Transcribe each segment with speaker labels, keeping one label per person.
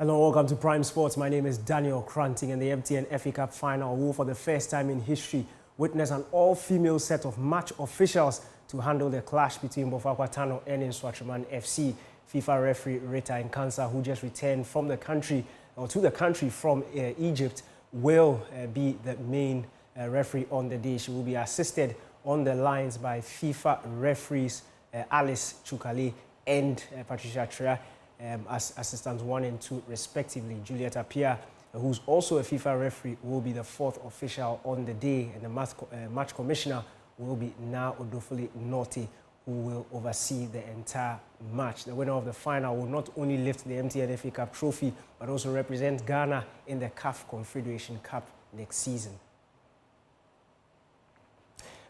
Speaker 1: Hello, welcome to Prime Sports. My name is Daniel Kranting, and the MTN FA Cup final will, for the first time in history, witness an all-female set of match officials to handle the clash between Bofakwa Tano and Nswatraman FC. FIFA referee Rita Nkansa, who just returned from the country, or to the country from Egypt, will be the main referee on the day. She will be assisted on the lines by FIFA referees Alice Chukale and Patricia Trea, as assistants 1 and 2 respectively. Juliet Apia, who's also a FIFA referee, will be the 4th official on the day, and the match commissioner will be Na Odofole Norte, who will oversee the entire match. The winner of the final will not only lift the MTN FA Cup trophy, but also represent Ghana in the CAF Confederation Cup next season.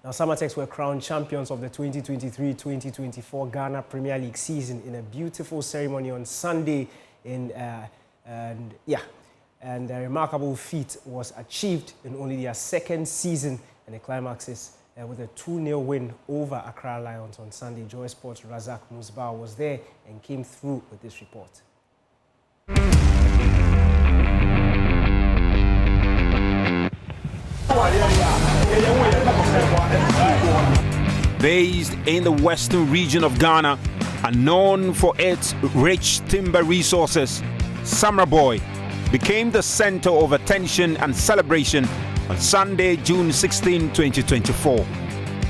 Speaker 1: Now, Samatex were crowned champions of the 2023-2024 Ghana Premier League season in a beautiful ceremony on Sunday. And a remarkable feat was achieved in only their 2nd season, and the climax is with a 2-0 win over Accra Lions on Sunday. Joy Sports' Razak Musbah was there and came through with this report.
Speaker 2: Based in the western region of Ghana and known for its rich timber resources, Samraboy became the center of attention and celebration on Sunday, June 16, 2024.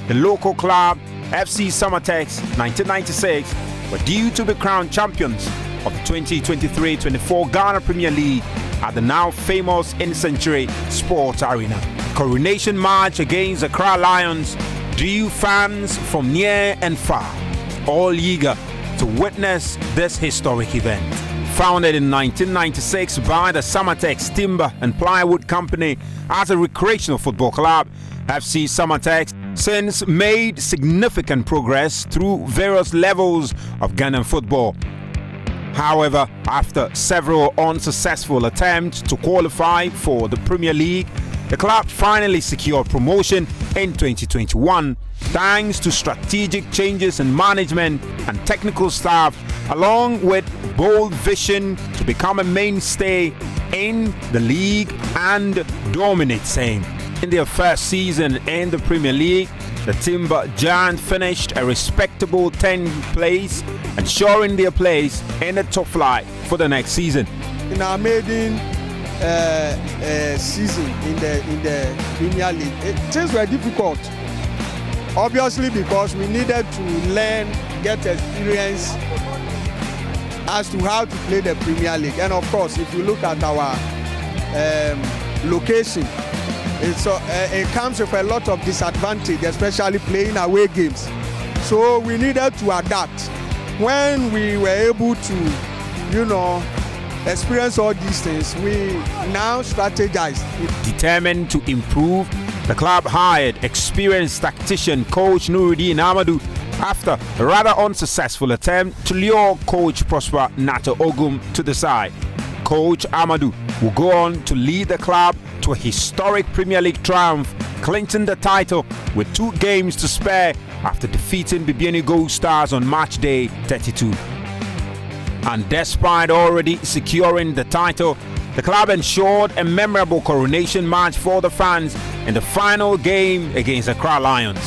Speaker 2: The local club, FC Samatex 1996, were due to be crowned champions of the 2023-24 Ghana Premier League at the now famous in-century Sports Arena. Coronation match against the Accra Lions drew fans from near and far, all eager to witness this historic event. Founded in 1996 by the Samatex Timber and Plywood Company as a recreational football club, FC Samatex since made significant progress through various levels of Ghanaian football. However, after several unsuccessful attempts to qualify for the Premier League, the club finally secured promotion in 2021 thanks to strategic changes in management and technical staff, along with bold vision to become a mainstay in the league and dominate same. In their first season in the Premier League, the Timber Giant finished a respectable 10th place, ensuring their place in the top flight for the next season.
Speaker 3: In our maiden season in the Premier League, things were difficult. Obviously, because we needed to learn, get experience as to how to play the Premier League. And of course, if you look at our location, it comes with a lot of disadvantage, especially playing away games. So we needed to adapt. When we were able to, experience all these things, we now strategize.
Speaker 2: Determined to improve, the club hired experienced tactician coach Nuruddin Amadou after a rather unsuccessful attempt to lure coach Prosper Nato Ogum to the side. Coach Amadou will go on to lead the club to a historic Premier League triumph, clinching the title with 2 games to spare after defeating Bibiani Gold Stars on match day 32. And despite already securing the title, the club ensured a memorable coronation match for the fans in the final game against the Accra Lions.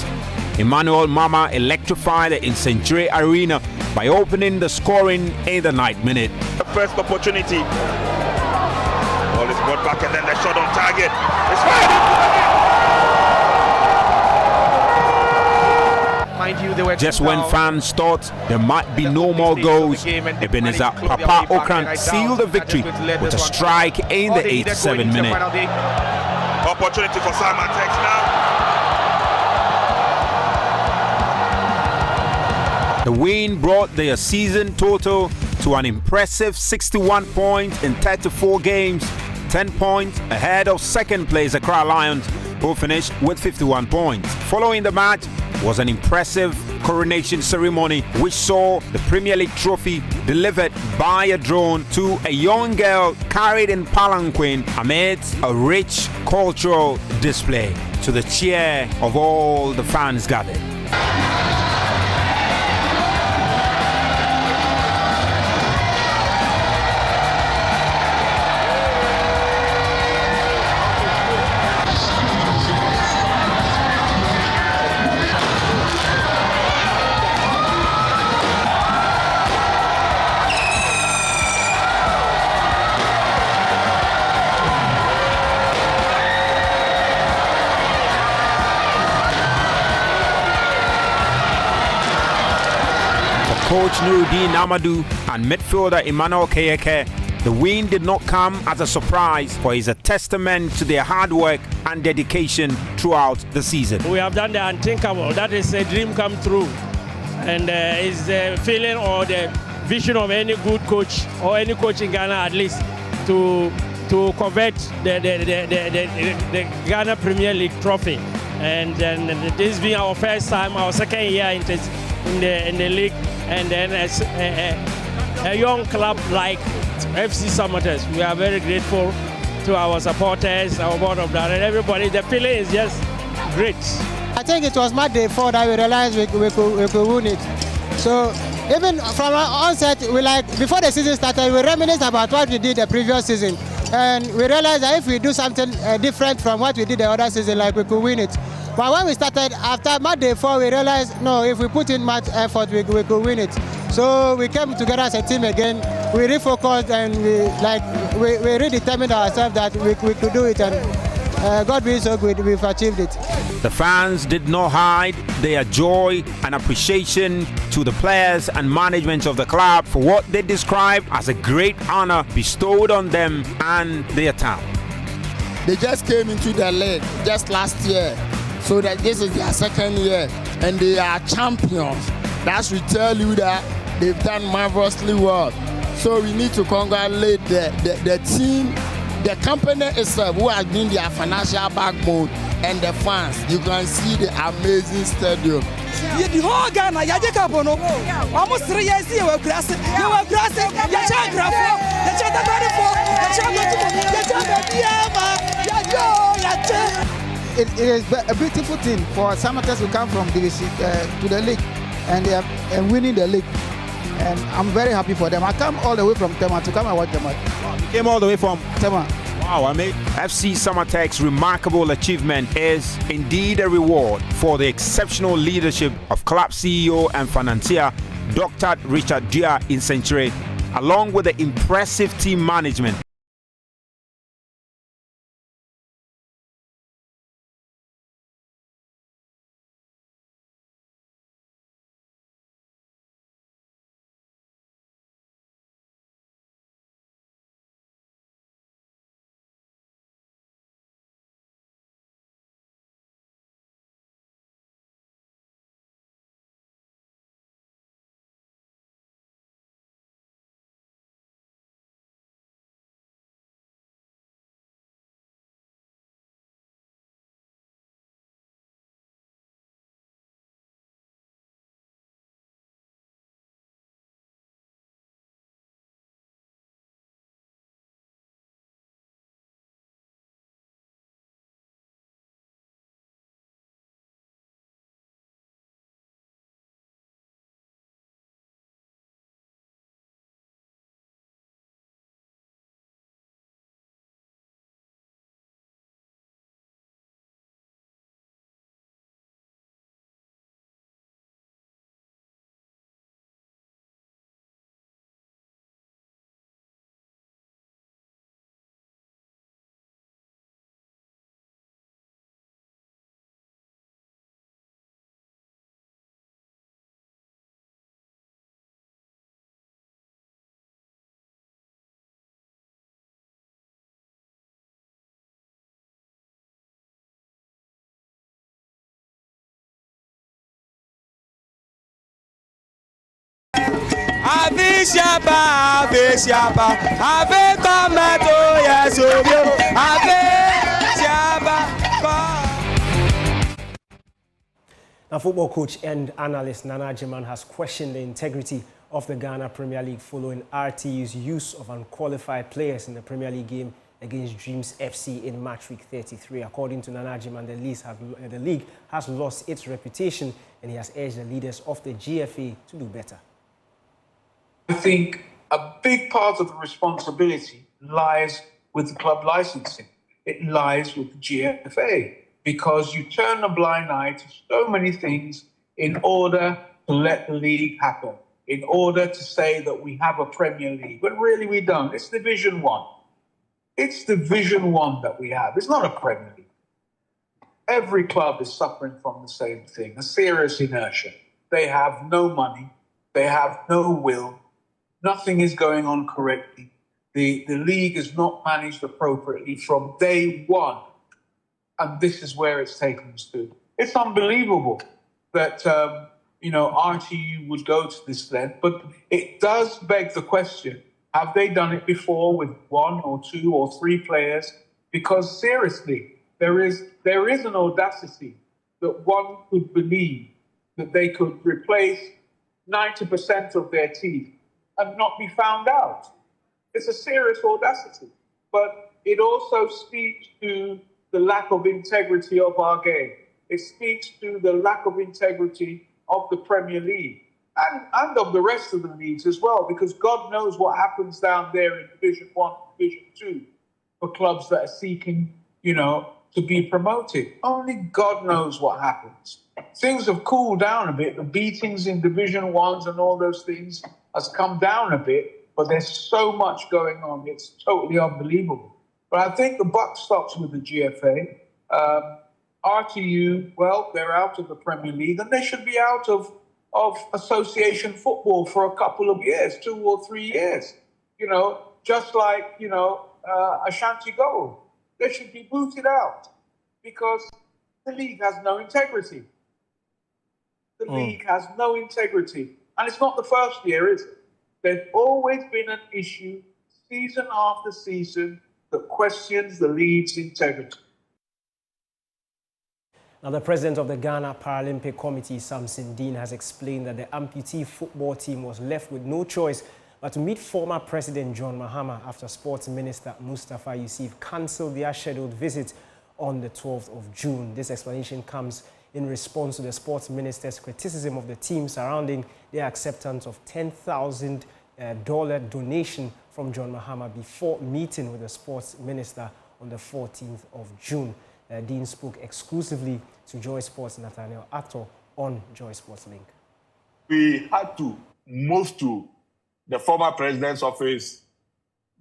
Speaker 2: Emmanuel Mama electrified the in-century arena by opening the scoring in the 9th minute.
Speaker 4: The first opportunity. Ball is brought back and then the shot on target. It's fired!
Speaker 2: Just when fans thought there might be no more goals, Ebenezer Papa Okran sealed the victory with a strike in the 87th minute.
Speaker 4: Opportunity for Samatex now.
Speaker 2: The win brought their season total to an impressive 61 points in 34 games, 10 points ahead of second place Accra Lions, who finished with 51 points. Following the match was an impressive coronation ceremony which saw the Premier League trophy delivered by a drone to a young girl carried in palanquin amidst a rich cultural display, to the cheer of all the fans gathered. coach Nuruddin Amadou and midfielder Emmanuel Keyeke, the win did not come as a surprise, for it's a testament to their hard work and dedication throughout the season.
Speaker 5: We have done the unthinkable. That is a dream come true. And it's the feeling or the vision of any good coach or any coach in Ghana, at least, to covet the Ghana Premier League trophy. And this being our first time, our second year in the league, and then as a young club like FC Samatex, we are very grateful to our supporters, our board of directors, everybody. The feeling is just great.
Speaker 6: I think it was Monday 4 that we realized we could win it. So even from our onset, before the season started, we reminisced about what we did the previous season. And we realized that if we do something different from what we did the other season, we could win it. But when we started, after Monday 4, we realized, no, if we put in much effort, we could win it. So we came together as a team again, we refocused, and we redetermined ourselves that we could do it. And God being so good, we've achieved it.
Speaker 2: The fans did not hide their joy and appreciation to the players and management of the club for what they described as a great honor bestowed on them and their town.
Speaker 7: They just came into the league just last year, so that this is their second year, and they are champions. That should tell you that they've done marvelously well. So we need to congratulate the team, the company itself, who has been their financial backbone, and the fans. You can see the amazing stadium.
Speaker 8: The whole Ghana, almost 3 years you were grassy, you were grassy,
Speaker 6: It is a beautiful thing for Samatex to come from division to the league, and they are winning the league. And I'm very happy for them. I come all the way from Tema to come and watch them.
Speaker 2: You came all the way from
Speaker 6: Tema.
Speaker 2: Wow, I mean, FC Samatex's remarkable achievement is indeed a reward for the exceptional leadership of club CEO and financier Dr. Richard Dia in Century, along with the impressive team management.
Speaker 8: Ave Shaba, Ave Tomato, yes, Ave Shaba.
Speaker 1: Now, football coach and analyst Nana Jiman has questioned the integrity of the Ghana Premier League following RTU's use of unqualified players in the Premier League game against Dreams FC in match week 33. According to Nana Jiman, the league has lost its reputation, and he has urged the leaders of the GFA to do better.
Speaker 9: I think a big part of the responsibility lies with the club licensing. It lies with the GFA, because you turn a blind eye to so many things in order to let the league happen, in order to say that we have a Premier League, but really we don't. It's Division 1. It's Division 1 that we have. It's not a Premier League. Every club is suffering from the same thing, a serious inertia. They have no money. They have no will. Nothing is going on correctly. The league is not managed appropriately from day one. And this is where it's taken us to. It's unbelievable that, RTU would go to this length, but it does beg the question, have they done it before with 1 or 2 or 3 players? Because seriously, there is an audacity that one could believe that they could replace 90% of their teeth and not be found out. It's a serious audacity, but it also speaks to the lack of integrity of our game. It speaks to the lack of integrity of the Premier League and of the rest of the leagues as well, because God knows what happens down there in Division 1, Division 2 for clubs that are seeking, to be promoted. Only God knows what happens. Things have cooled down a bit. The beatings in Division 1s and all those things has come down a bit, but there's so much going on. It's totally unbelievable. But I think the buck stops with the GFA. RTU, well, they're out of the Premier League, and they should be out of association football for a couple of years, 2 or 3 years. Just like, Ashanti Gold. They should be booted out because the league has no integrity. The league has no integrity. And it's not the first year, is it? There's always been an issue, season after season, that questions the league's integrity.
Speaker 1: Now, the president of the Ghana Paralympic Committee, Samson Dean, has explained that the amputee football team was left with no choice but to meet former President John Mahama after Sports Minister Mustafa Yusuf cancelled their scheduled visit on the 12th of June. This explanation comes in response to the Sports Minister's criticism of the team surrounding their acceptance of $10,000 donation from John Mahama before meeting with the Sports Minister on the 14th of June. Dean spoke exclusively to Joy Sports' Nathaniel Atto on Joy Sports Link.
Speaker 10: We had to move to the former president's office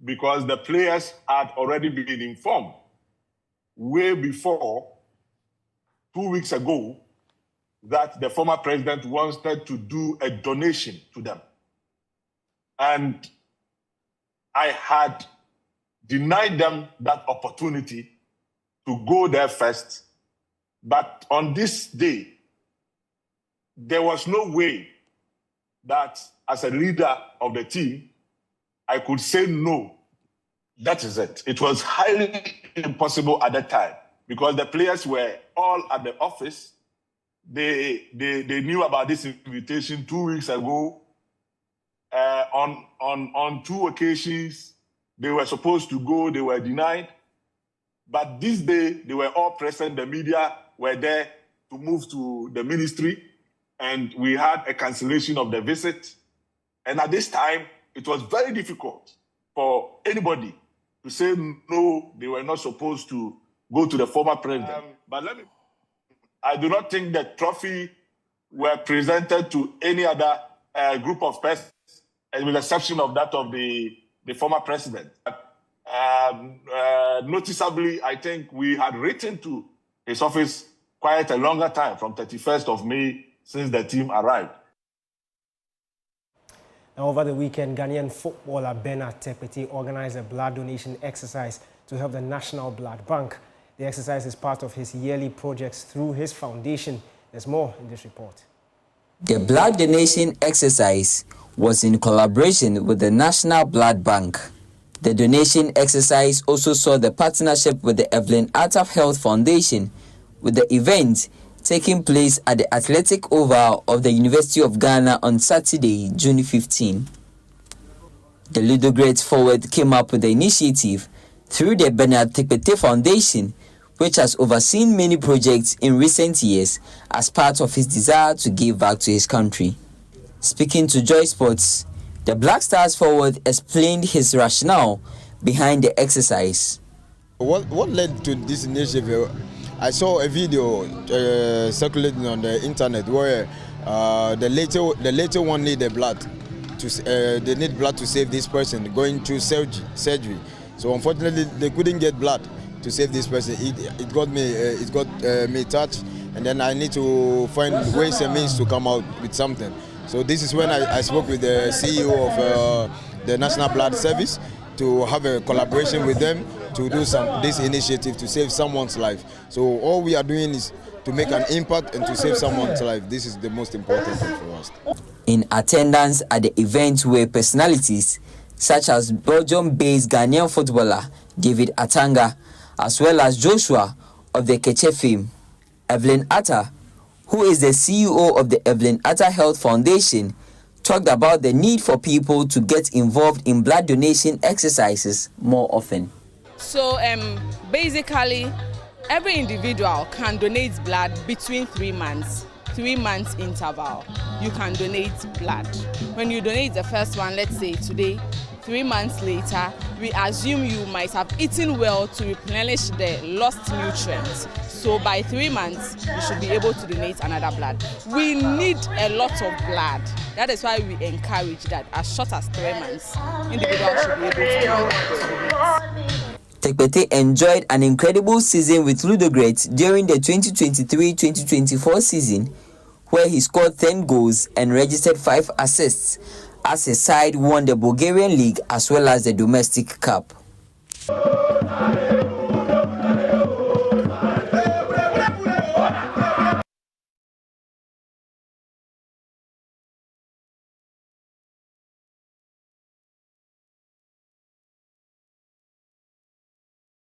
Speaker 10: because the players had already been informed way before, 2 weeks ago, that the former president wanted to do a donation to them. And I had denied them that opportunity to go there first. But on this day, there was no way that as a leader of the team, I could say no. That is it. It was highly impossible at that time because the players were all at the office. They knew about this invitation 2 weeks ago. On 2 occasions, they were supposed to go, they were denied. But this day, they were all present. The media were there to move to the ministry, and we had a cancellation of the visit. And at this time, it was very difficult for anybody to say no, they were not supposed to go to the former president. But I do not think the trophy were presented to any other group of persons, with the exception of that of the former president. Noticeably, I think we had written to his office quite a longer time, from 31st of May, since the team arrived.
Speaker 1: Now, over the weekend, Ghanaian footballer Bernard Tekpete organized a blood donation exercise to help the National Blood Bank. The exercise is part of his yearly projects through his foundation. There's more in this report.
Speaker 11: The blood donation exercise was in collaboration with the National Blood Bank. The donation exercise also saw the partnership with the Evelyn Ataf Health Foundation, with the event taking place at the Athletic Oval of the University of Ghana on Saturday, June 15. The Ludogorets forward came up with the initiative through the Bernard Tekpete Foundation, which has overseen many projects in recent years as part of his desire to give back to his country. Speaking to Joy Sports, the Black Stars forward explained his rationale behind the exercise.
Speaker 12: What led to this initiative? I saw a video circulating on the internet where the later one needed blood. They need blood to save this person going through surgery. So unfortunately, they couldn't get blood to save this person. It got me touched, and then I need to find ways and means to come out with something. So this is when I spoke with the CEO of the National Blood Service to have a collaboration with them to do this initiative to save someone's life. So all we are doing is to make an impact and to save someone's life. This is the most important thing for us.
Speaker 11: In attendance at the event were personalities such as Belgium-based Ghanaian footballer David Atanga, as well as Joshua of the Keche fame. Evelyn Atta, who is the CEO of the Evelyn Atta Health Foundation, talked about the need for people to get involved in blood donation exercises more often.
Speaker 13: So basically, every individual can donate blood between 3 months. 3 months interval, you can donate blood. When you donate the first one, let's say today, 3 months later, we assume you might have eaten well to replenish the lost nutrients. So by 3 months, you should be able to donate another blood. We need a lot of blood. That is why we encourage that as short as 3 months, individuals should be able to donate.
Speaker 11: Tekpete enjoyed an incredible season with Ludogorets during the 2023-2024 season, where he scored 10 goals and registered 5 assists as his side won the Bulgarian League as well as the domestic cup.